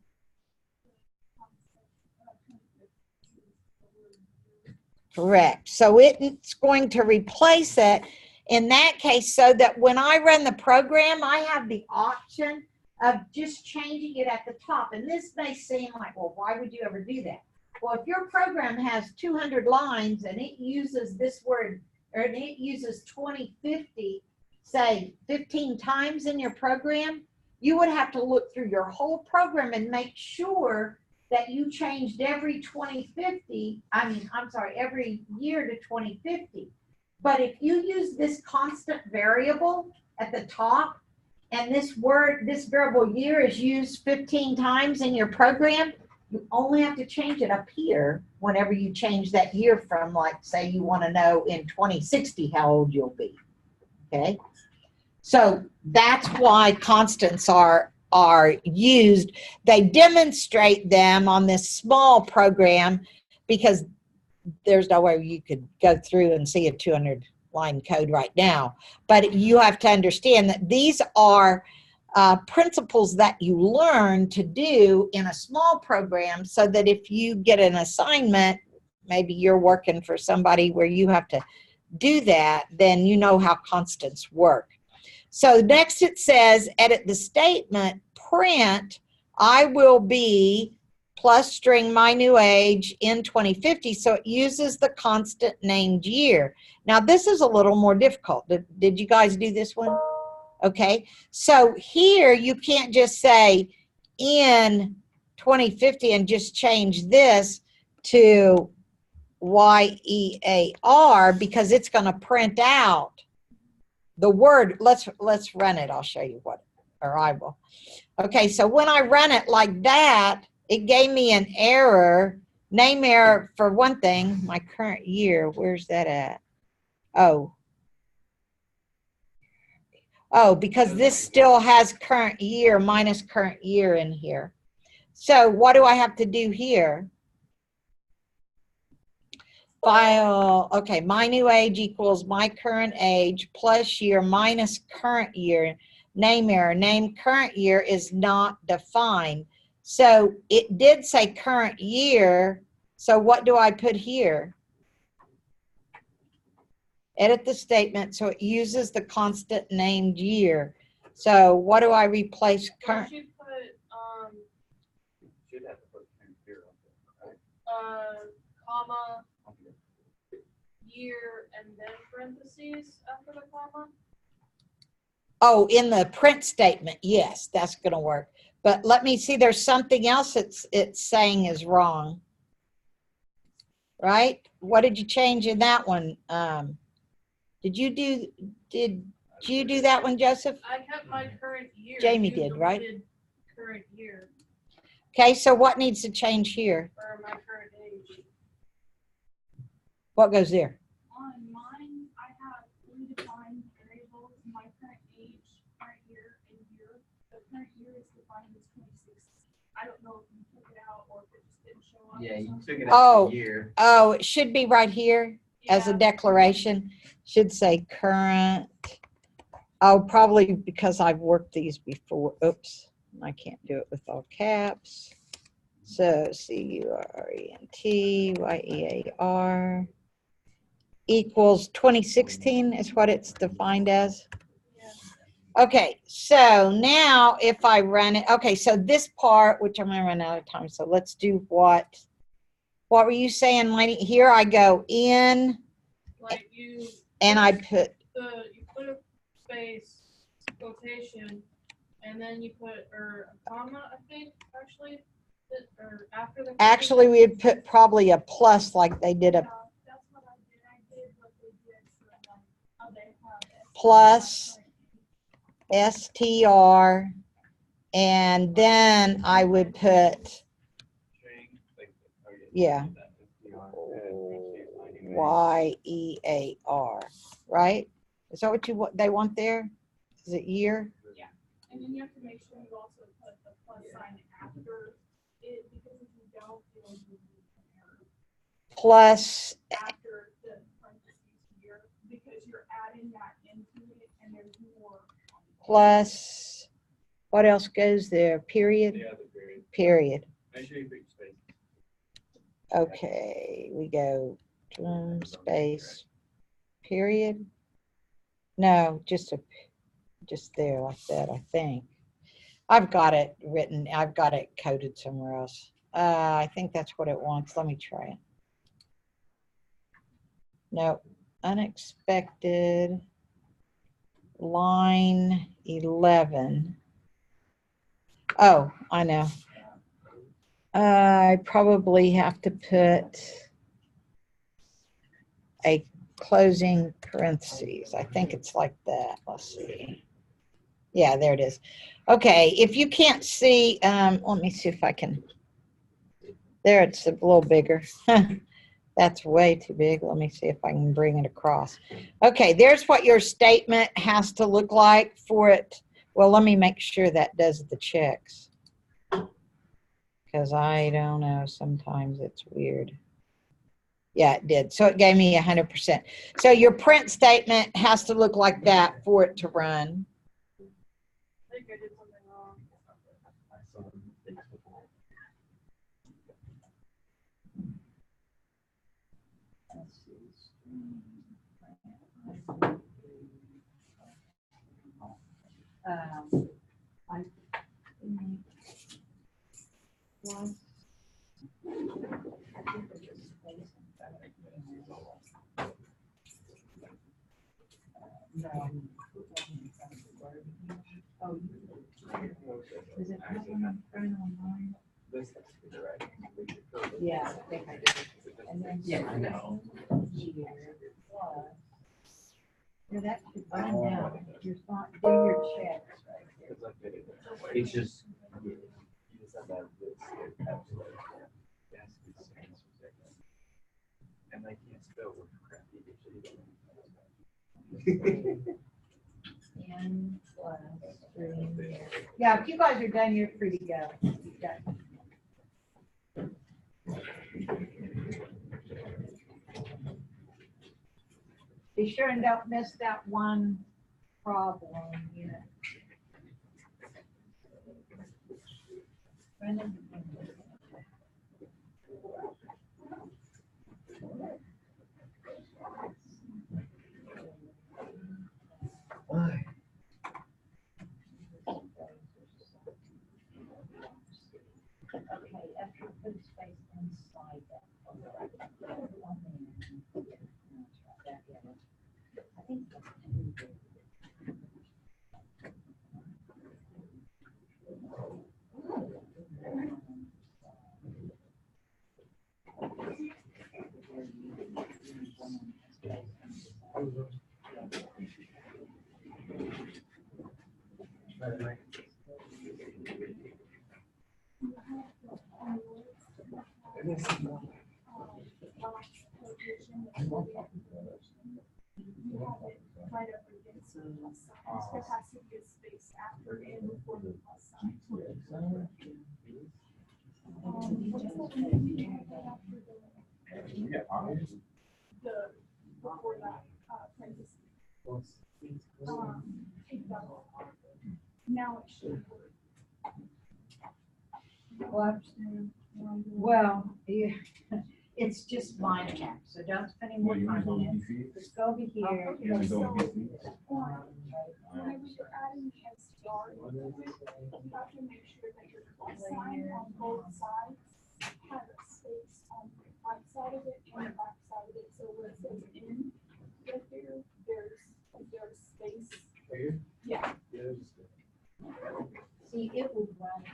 Correct. So it's going to replace it in that case so that when I run the program, I have the option of just changing it at the top. And this may seem like, well, why would you ever do that? Well, if your program has 200 lines and it uses this word, or it uses 2050, say 15 times in your program, you would have to look through your whole program and make sure that you changed every every year to 2050. But if you use this constant variable at the top, and this variable year is used 15 times in your program, you only have to change it up here whenever you change that year from, like, say you want to know in 2060 how old you'll be, okay? So that's why constants are used. They demonstrate them on this small program because there's no way you could go through and see a 200-line code right now. But you have to understand that these are principles that you learn to do in a small program so that if you get an assignment, maybe you're working for somebody where you have to do that, then you know how constants work. So next it says, edit the statement, print, I will be plus string my new age in 2050. So it uses the constant named year. Now this is a little more difficult. Did you guys do this one? Okay. So here you can't just say in 2050 and just change this to YEAR because it's going to print out the word. Let's run it. I'll show you what, or I will. Okay, so when I run it like that, it gave me an error, name error for one thing, my current year. Where's that at? Oh, because this still has current year minus current year in here. So what do I have to do here? File, okay, my new age equals my current age plus year minus current year. Name error, name current year is not defined. So it did say current year. So what do I put here? Edit the statement so it uses the constant named year. So what do I replace current? You put, Should have to put 10 right? comma, year, and then parentheses after the comma. Oh, in the print statement, yes, that's going to work. But let me see, there's something else it's saying is wrong. Right? What did you change in that one? Did you do that one, Joseph? I kept my current year. Jamie You did, right? deleted current year, Okay, so what needs to change here? or my current age. What goes there? On mine, I have 3 defined variables, my current age, current year, and year. The current year is defined as 26. I don't know if you took it out or if it just didn't show up. Yeah, you took it Oh. out the year. Oh, it should be right here as a Yeah. declaration. Should say current Oh, probably because I've worked these before. Oops, I can't do it with all caps. So CURENTYEAR equals 2016 is what it's defined as. Okay, so now if I run it, okay, so this part, which I'm gonna run out of time, so let's do what were you saying, Lenny? Here I go in, Like you. and I put, You put a space, quotation, and then you put, or a comma, I think, actually, or after the. actually we would put probably a plus like they did a That's what I did. I did what they did for them. How they have it. plus STR, and then I would put, yeah, YEAR, right? Is that what they want there? Is it year? Yeah, and then you have to make sure you also put the plus sign after it, because if you don't, it'll give you an error. Plus, After the parentheses here, because you're adding that into it, and there's more. plus, what else goes there? Period? Yeah, the period. Period. Make sure you put your space. Okay, we go space, period. No, just there like that, I think. I've got it written, I've got it coded somewhere else. I think that's what it wants. Let me try it. No, unexpected, line 11. Oh, I know. I probably have to put a closing parentheses. I think it's like that. Let's see. Yeah, there it is. Okay, if you can't see, let me see if I can. There, it's a little bigger. That's way too big. Let me see if I can bring it across. Okay, there's what your statement has to look like for it. Well, let me make sure that does the checks, because I don't know, sometimes it's weird. Yeah, it did. So it gave me 100%. So your print statement has to look like that for it to run. I think I did something wrong. Yeah, I think I did. And then Yeah, I know. Yeah, that should run now. You're fine. Do your checks right there. It's just. You just have to have this, absolutely. It has to be the same as the second. And they can't spell with crappy. N plus 3. Yeah, if you guys are done, you're free to go. You've got- Be sure and don't miss that one problem. Yeah. Okay, after you put a space inside that. I think that's Right up against the plus sign. There has to be a space after and before the plus sign. What's that name you have right after the before that parentheses? Now it should work. Well, yeah, it's just mind tap, so don't spend any more time on it. Just go over here. You wanna go with So, BC? whenever you're adding the STR, you have to make sure that your plus sign on both sides has a space on the front side of it and the back side of it. So where it says in, right there, there's space. Right here? Yeah. Yeah, just. See, it would run.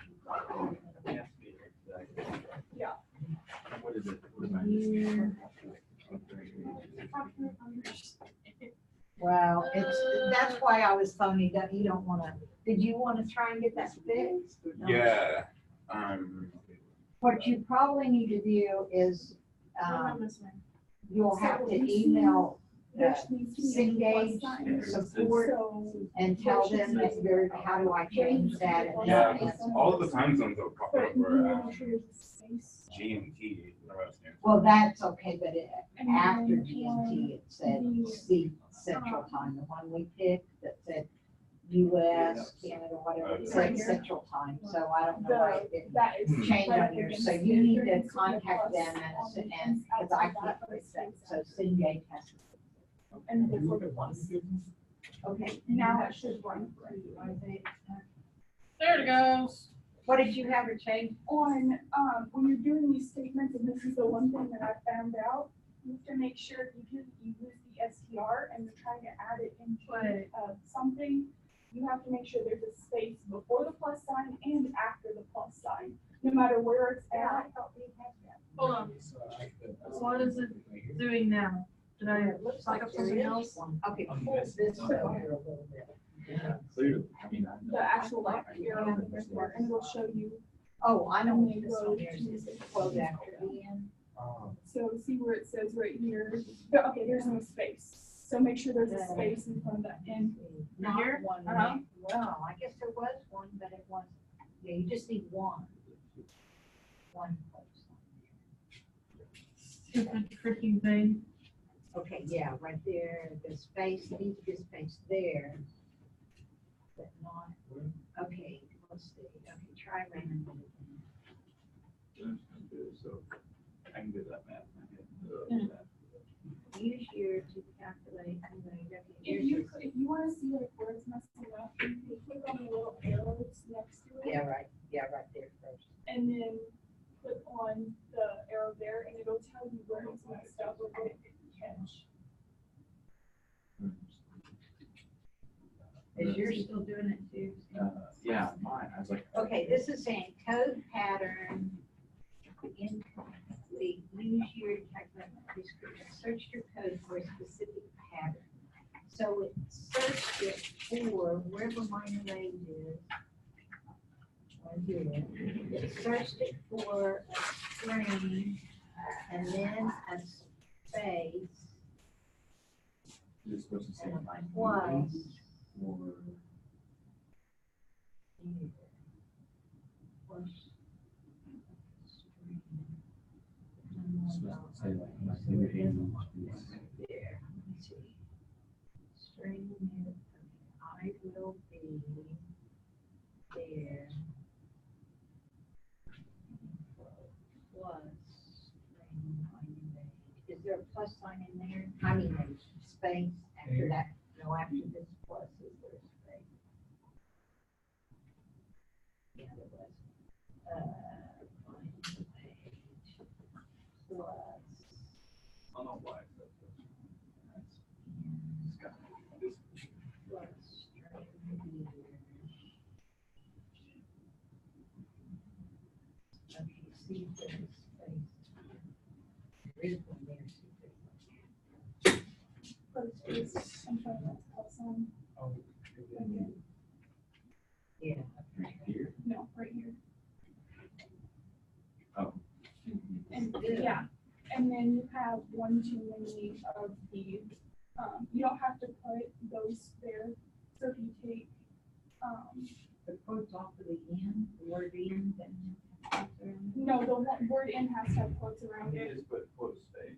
It has to be exactly. Yeah. What is it? What am I Here. missing? Well, that's why I was phoning that you don't wanna, did you wanna try and get that fixed? Yeah, What you probably need to do is, you'll have to email There needs to be a Cengage plus sign. support So, and tell them that you're, how do I change that? And yeah, they'll 'cause all of the time zones will pop but up you for want to make sure there's space. GMT. whatever it stands for. Well, that's okay, but And after then GMT, it said the, C Central Time, the one we picked that said US, Canada, whatever, it said Right here. Central Time, so I don't know why it the, didn't that is. change right on yours, against so it. you need There to needs be a contact plus them on the and, because I outside can't of fix that, that, so Cengage has to. And then for the plus. Okay. Now it should run. There it goes. What did you have her change? On, when you're doing these statements, and this is the one thing that I found out, you have to make sure you use the STR and you're trying to add it into Right. something, you have to make sure there's a space before the plus sign and after the plus sign, no matter where it's at. Hold on. What is it doing now? Did I suck up something else? Okay, On pull this. this over here a little bit. Clearly, I mean, The actual like arrow in there, and it'll show you. Oh, I know And what then this go one is, to- it's close after the end. So see where it says right here, okay, there's no space. So make sure there's a space in front of that end. Not Here? one, Uh-huh. well, I guess there was one, but it wasn't, yeah, you just need one. One place. Stupid freaking thing. Okay, yeah, right there, the space, needs to be space there. But not, okay, let's see, okay, try random. So I can do that math. Use your to calculate, okay, If here's your. you wanna see like where it's messing up, you can click on the little arrows next to it. Yeah, right there first. And then click on the arrow there and it'll tell you where it's messed up or what it didn't catch. Is yours still doing it too? yeah, fine. I was like. Okay, this is saying code pattern incomplete. Use your calculator description. Search your code for a specific pattern. So it searched it for wherever minor range is. Right here. It searched it for a string and then a space You're supposed to say and a like plus. or Plus supposed to say like my favorite age is. there, let me see. String here, I will be there. Plus string honeymoon. Is there a plus sign in there? Honeymoon, space after that, no, after this plus is there a space? Yeah, there was. Honeymoon plus. I don't know why. It's got this. Plus string here. Okay, see if there's space. There is one there, see if there's But it's, I'm trying to plus sign. one. Yeah. Right here. No, right here. Oh. And, yeah, and then you have one too many of the, you don't have to put those there. So if you take, The quotes off of the end, the word end, then. no, the one, word in has to have quotes around You it. just put quote space.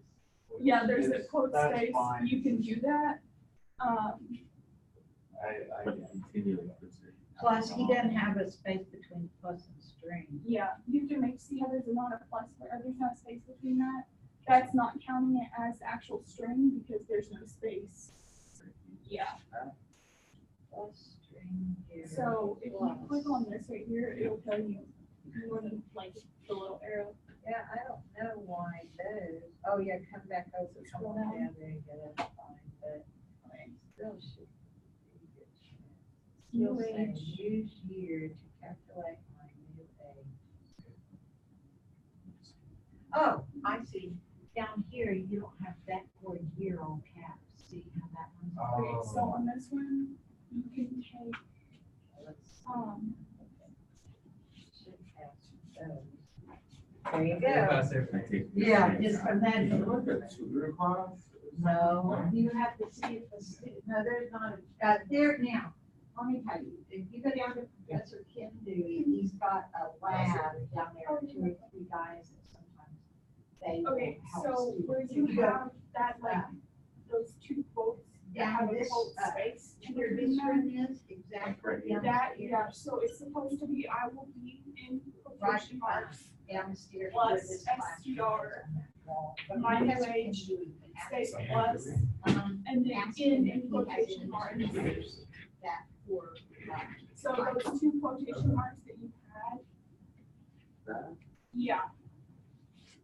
Yeah, there's a It's- quote that's space, fine. you can do that. I, Continuing pursuit. Plus, he doesn't have a space between plus and string. Yeah, you have to make, see how there's a not a plus where there's no space between that? That's not counting it as actual string because there's no space. Yeah, Plus string here. so if you click on this right here, it'll tell you more than like the little arrow. Yeah, I don't know why those, oh yeah, come back over, come on down there and get it fine, but still should be good chance. Still New saying age. use year to calculate my new age. Oh, I see, down here, you don't have that word year on caps, see how that one's. Okay, so on this one, you can take, Should have those. There you Go go. past there. I take- Yeah, just from that. You look at tutor class? No, you have to see if the, no, there's not, there now, let me tell you, if you go down to Professor Kim Dewey, he's got a lab down there, 2 or 3 guys that sometimes they will okay, help so where students. you have that, like, those two quotes that Down have a this, quote space where between this them. room is, exactly. down That, the yeah, so it's supposed to be, I will be in Right, quotation marks, downstairs. plus where this class is STR, on that wall. But my new Professor Kim age, Dewey, space absolutely. plus, and then Ask him if in he has quotation any marks. computers that for, So those 2 quotation marks that you had, That? yeah.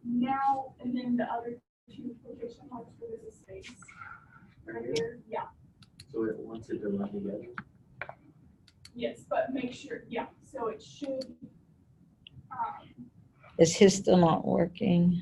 Now, and then the other 2 quotation marks for this is space. Right here, yeah, So it wants it to run together? yes, but make sure, yeah, so it should, Is his still not working?